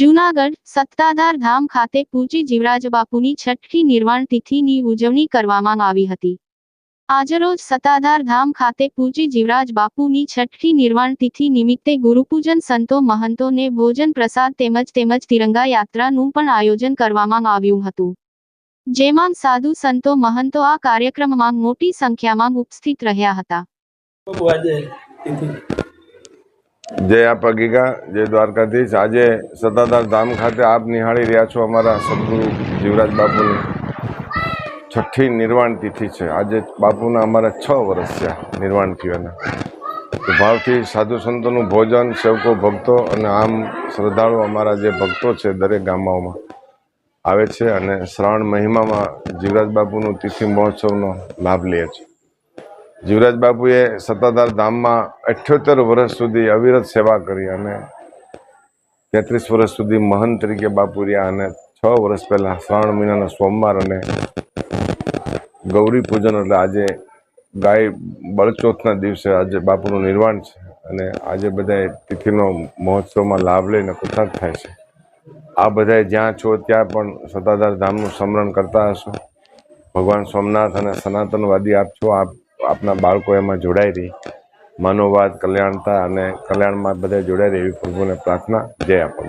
જૂનાગઢ સત્તાધાર ધામ ખાતે પૂજ્ય જીવરાજ બાપુની છઠ્ઠી નિર્વાણ તિથિની ઉજવણી કરવામાં આવી હતી। આજરોજ સત્તાધાર ધામ ખાતે પૂજ્ય જીવરાજ બાપુની છઠ્ઠી નિર્વાણ તિથિ નિમિત્તે ગુરુપૂજન, સંતો મહંતોને ભોજન પ્રસાદ તેમજ તિરંગા યાત્રાનું પણ આયોજન કરવામાં આવ્યું હતું, જેમાં સાધુ સંતો મહંતો આ કાર્યક્રમમાં મોટી સંખ્યામાં ઉપસ્થિત રહ્યા હતા। जय आपगीगा जय द्वारकाधीश। आज सत्ताधार धाम खाते आप निहाળી રહ્યા છો अमरा सदगुरु जीवराज बापूनी छठी निर्वाण तिथि है। आज बापूना अमरा 6 वर्ष थया निर्वाण थयाना। तो भावथी साधु संतों भोजन, सेवको भक्तो और आम श्रद्धालु अमरा जे भक्तो है दरेक गामों आवे छे अने श्रावण महिमा में जीवराज बापूनो तिथि महोत्सवनो लाभ ले छे। जीवराज बापुए सत्ताधार धाम में 78 वर्ष सुधी अविरत सेवा करी अने 33 वर्ष सुधी महंत तरीके बापू रह्या अने 6 वर्ष पहला श्रावण महीना सोमवार अने गौरी पूजन एटले आजे गाय बळचोथना दिवसे आज बापूनु निर्वाण छे अने आजे बधाए तिथिनो महोत्सव में लाभ लईने कृतार्थ थाय छे। आ बधाए ज्यां छो त्यां पण सत्ताधार धामनुं स्मरण करता हशो। भगवान सोमनाथ अने सनातनवादी आप छो, आप अपना बाळको एमां जोड़ाई रही मानववाद, कल्याणता अने कल्याण में बधाए जोड़ाई रही एवी प्रभुने प्रार्थना। जय आपा।